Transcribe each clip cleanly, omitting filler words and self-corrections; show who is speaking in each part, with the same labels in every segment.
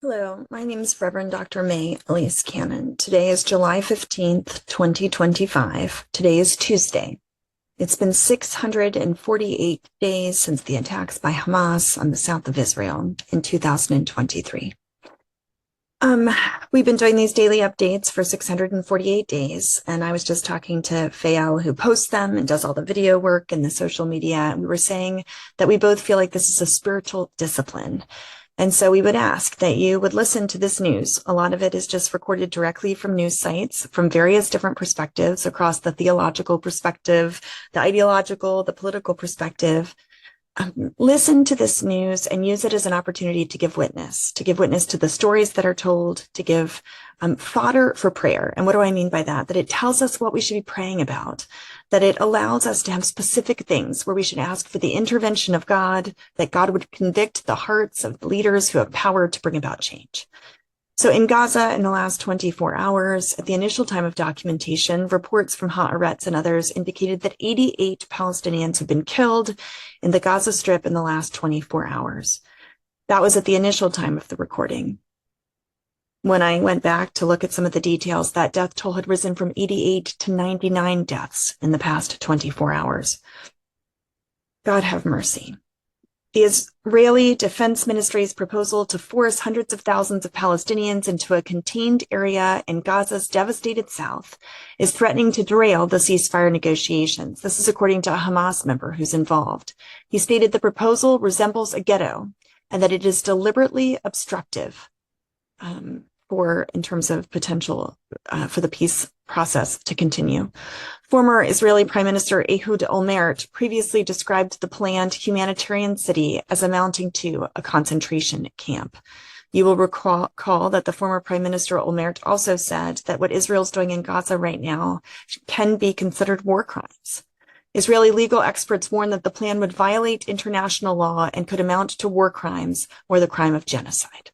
Speaker 1: Hello, my name is Reverend Dr. May Elise Cannon. Today is July 15th, 2025. Today is Tuesday. It's been 648 days since the attacks by Hamas on the south of Israel in 2023. We've been doing these daily updates for 648 days, and I was just talking to Fael, who posts them and does all the video work and the social media. And we were saying that we both feel like this is a spiritual discipline. And so we would ask that you would listen to this news. A lot of it is just recorded directly from news sites from various different perspectives across the theological perspective, the ideological, the political perspective. Listen to this news and use it as an opportunity to give witness to the stories that are told, to give fodder for prayer. And what do I mean by that? That it tells us what we should be praying about, that it allows us to have specific things where we should ask for the intervention of God, that God would convict the hearts of the leaders who have power to bring about change. So in Gaza, in the last 24 hours, at the initial time of documentation, reports from Haaretz and others indicated that 88 Palestinians have been killed in the Gaza Strip in the last 24 hours. That was at the initial time of the recording. When I went back to look at some of the details, that death toll had risen from 88 to 99 deaths in the past 24 hours. God have mercy. The Israeli Defense Ministry's proposal to force hundreds of thousands of Palestinians into a contained area in Gaza's devastated south is threatening to derail the ceasefire negotiations. This is according to a Hamas member who's involved. He stated the proposal resembles a ghetto and that it is deliberately obstructive in terms of potential for the peace process to continue. Former Israeli Prime Minister Ehud Olmert previously described the planned humanitarian city as amounting to a concentration camp. You will recall that the former Prime Minister Olmert also said that what Israel's doing in Gaza right now can be considered war crimes. Israeli legal experts warn that the plan would violate international law and could amount to war crimes or the crime of genocide.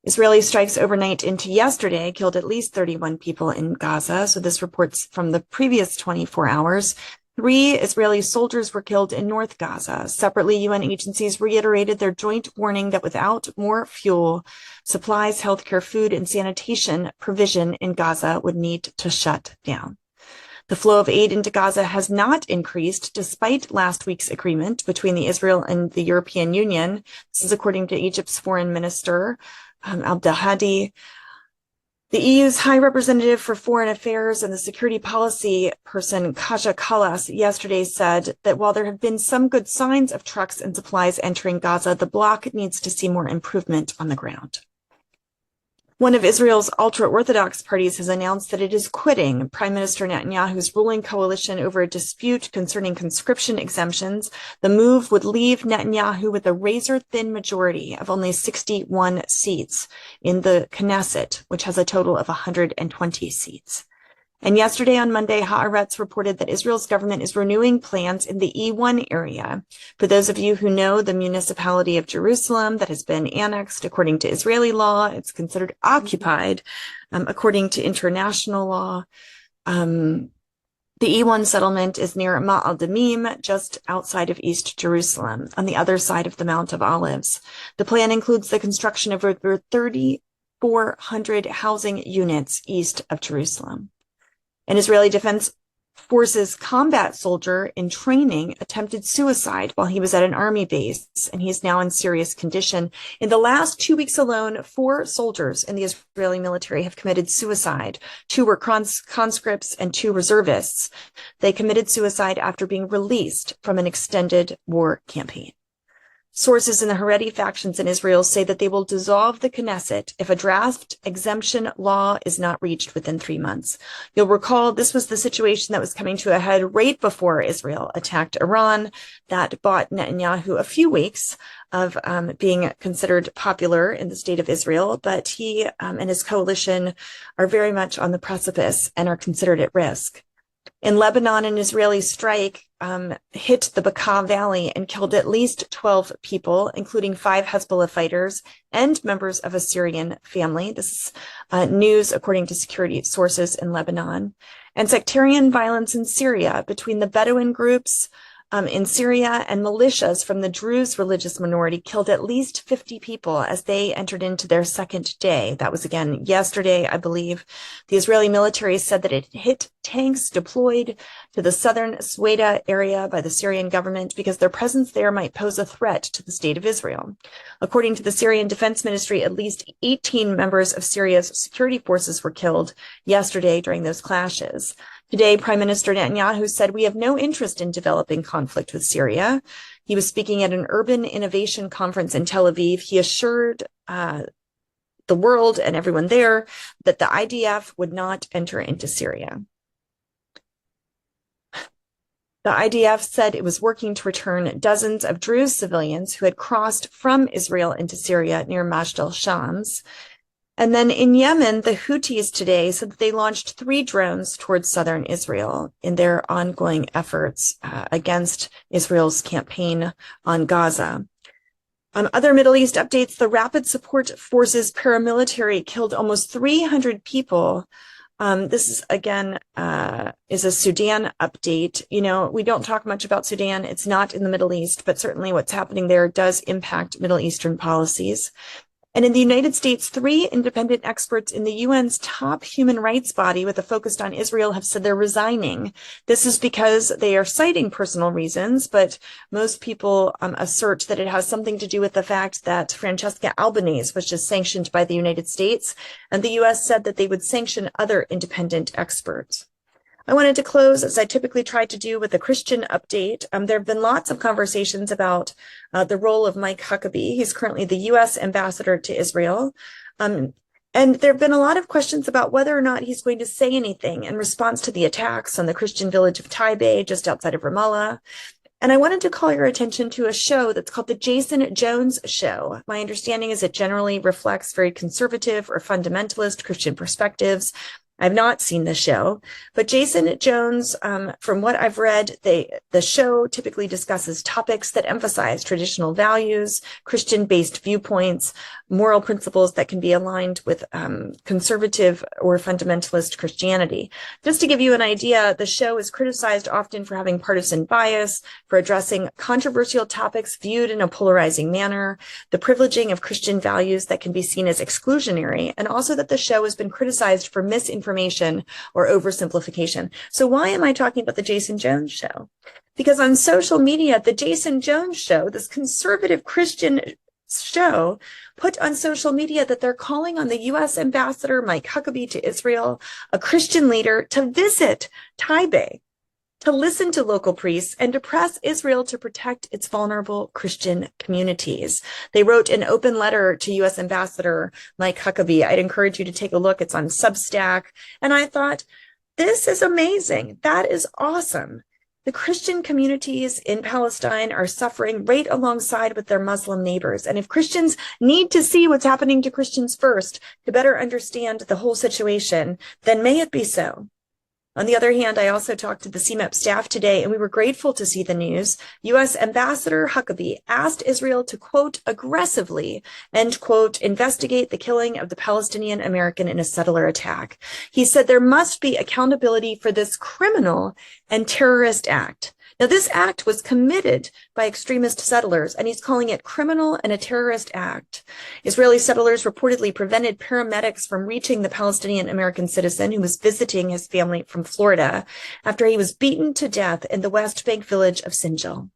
Speaker 1: Israeli strikes overnight into yesterday killed at least 31 people in Gaza. So this reports from the previous 24 hours. 3 Israeli soldiers were killed in North Gaza. Separately, UN agencies reiterated their joint warning that without more fuel, supplies, healthcare, food, and sanitation provision in Gaza would need to shut down. The flow of aid into Gaza has not increased despite last week's agreement between Israel and the European Union. This is according to Egypt's foreign minister, Abdelhadi. The EU's High Representative for Foreign Affairs and the Security Policy person, Kaja Kallas, yesterday said that while there have been some good signs of trucks and supplies entering Gaza, the bloc needs to see more improvement on the ground. One of Israel's ultra-Orthodox parties has announced that it is quitting Prime Minister Netanyahu's ruling coalition over a dispute concerning conscription exemptions. The move would leave Netanyahu with a razor-thin majority of only 61 seats in the Knesset, which has a total of 120 seats. And yesterday on Monday, Haaretz reported that Israel's government is renewing plans in the E1 area. For those of you who know the municipality of Jerusalem that has been annexed according to Israeli law, it's considered occupied according to international law. The E1 settlement is near Ma'al Damim, just outside of East Jerusalem, on the other side of the Mount of Olives. The plan includes the construction of over 3,400 housing units east of Jerusalem. An Israeli Defense Forces combat soldier in training attempted suicide while he was at an army base, and he's now in serious condition. In the last 2 weeks alone, 4 soldiers in the Israeli military have committed suicide. 2 were conscripts and 2 reservists. They committed suicide after being released from an extended war campaign. Sources in the Haredi factions in Israel say that they will dissolve the Knesset if a draft exemption law is not reached within 3 months. You'll recall this was the situation that was coming to a head right before Israel attacked Iran. That bought Netanyahu a few weeks of being considered popular in the state of Israel, but he and his coalition are very much on the precipice and are considered at risk. In Lebanon, an Israeli strike hit the Bekaa Valley and killed at least 12 people, including 5 Hezbollah fighters and members of a Syrian family. This is news according to security sources in Lebanon. And sectarian violence in Syria between the Bedouin groups in Syria, and militias from the Druze religious minority killed at least 50 people as they entered into their second day. That was again yesterday, I believe. The Israeli military said that it hit tanks deployed to the southern Sweda area by the Syrian government because their presence there might pose a threat to the state of Israel. According to the Syrian Defense Ministry, at least 18 members of Syria's security forces were killed yesterday during those clashes. Today, Prime Minister Netanyahu said, "We have no interest in developing conflict with Syria." He was speaking at an urban innovation conference in Tel Aviv. He assured the world and everyone there that the IDF would not enter into Syria. The IDF said it was working to return dozens of Druze civilians who had crossed from Israel into Syria near Majd al-Shams. And then in Yemen, the Houthis today said that they launched 3 drones towards southern Israel in their ongoing efforts against Israel's campaign on Gaza. Other Middle East updates: the Rapid Support Forces paramilitary killed almost 300 people. This is, again, is a Sudan update. You know, we don't talk much about Sudan. It's not in the Middle East, but certainly what's happening there does impact Middle Eastern policies. And in the United States, 3 independent experts in the UN's top human rights body with a focus on Israel have said they're resigning. This is because they are citing personal reasons, but most people assert that it has something to do with the fact that Francesca Albanese was just sanctioned by the United States, and the US said that they would sanction other independent experts. I wanted to close, as I typically try to do, with a Christian update. There have been lots of conversations about the role of Mike Huckabee. He's currently the U.S. ambassador to Israel. And there have been a lot of questions about whether or not he's going to say anything in response to the attacks on the Christian village of Taibeh, just outside of Ramallah. And I wanted to call your attention to a show that's called The Jason Jones Show. My understanding is it generally reflects very conservative or fundamentalist Christian perspectives. I've not seen the show, but Jason Jones, from what I've read, the show typically discusses topics that emphasize traditional values, Christian-based viewpoints, moral principles that can be aligned with conservative or fundamentalist Christianity. Just to give you an idea, the show is criticized often for having partisan bias, for addressing controversial topics viewed in a polarizing manner, the privileging of Christian values that can be seen as exclusionary, and also that the show has been criticized for misinformation or oversimplification. So why am I talking about the Jason Jones Show? Because on social media, the Jason Jones Show, this conservative Christian show, put on social media that they're calling on the U.S. ambassador, Mike Huckabee, to Israel, a Christian leader, to visit Taibeh, to listen to local priests, and to press Israel to protect its vulnerable Christian communities. They wrote an open letter to U.S. Ambassador Mike Huckabee. I'd encourage you to take a look. It's on Substack. And I thought, this is amazing. That is awesome. The Christian communities in Palestine are suffering right alongside with their Muslim neighbors. And if Christians need to see what's happening to Christians first to better understand the whole situation, then may it be so. On the other hand, I also talked to the CMEP staff today, and we were grateful to see the news. U.S. Ambassador Huckabee asked Israel to, quote, aggressively, end quote, investigate the killing of the Palestinian American in a settler attack. He said there must be accountability for this criminal and terrorist act. Now, this act was committed by extremist settlers, and he's calling it criminal and a terrorist act. Israeli settlers reportedly prevented paramedics from reaching the Palestinian American citizen who was visiting his family from Florida after he was beaten to death in the West Bank village of Sinjar.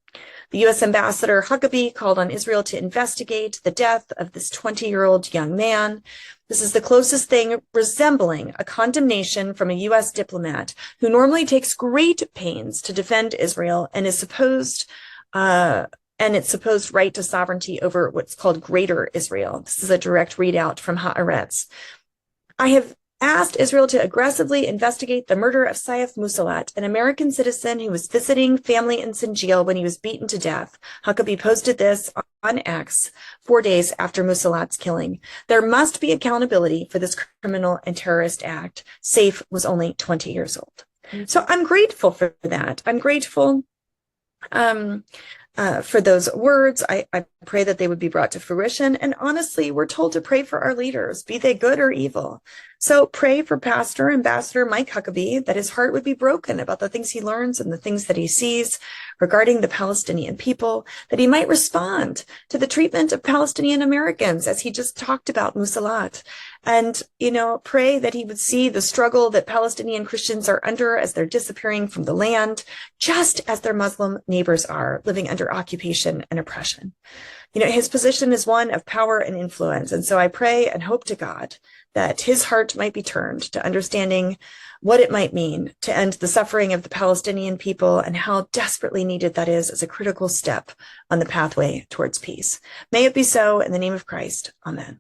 Speaker 1: The U.S. Ambassador Huckabee called on Israel to investigate the death of this 20-year-old young man. This is the closest thing resembling a condemnation from a U.S. diplomat who normally takes great pains to defend Israel and its supposed right to sovereignty over what's called Greater Israel. This is a direct readout from Haaretz. I have asked Israel to aggressively investigate the murder of Saif Musalat, an American citizen who was visiting family in Sinjar when he was beaten to death. Huckabee posted this on X 4 days after Musalat's killing. There must be accountability for this criminal and terrorist act. Saif was only 20 years old. So I'm grateful for that. I'm grateful for those words. I pray that they would be brought to fruition. And honestly, we're told to pray for our leaders, be they good or evil. So pray for Ambassador Mike Huckabee, that his heart would be broken about the things he learns and the things that he sees regarding the Palestinian people, that he might respond to the treatment of Palestinian Americans, as he just talked about Musalat. And, pray that he would see the struggle that Palestinian Christians are under as they're disappearing from the land, just as their Muslim neighbors are, living under occupation and oppression. His position is one of power and influence. And so I pray and hope to God that his heart might be turned to understanding what it might mean to end the suffering of the Palestinian people and how desperately needed that is as a critical step on the pathway towards peace. May it be so in the name of Christ. Amen.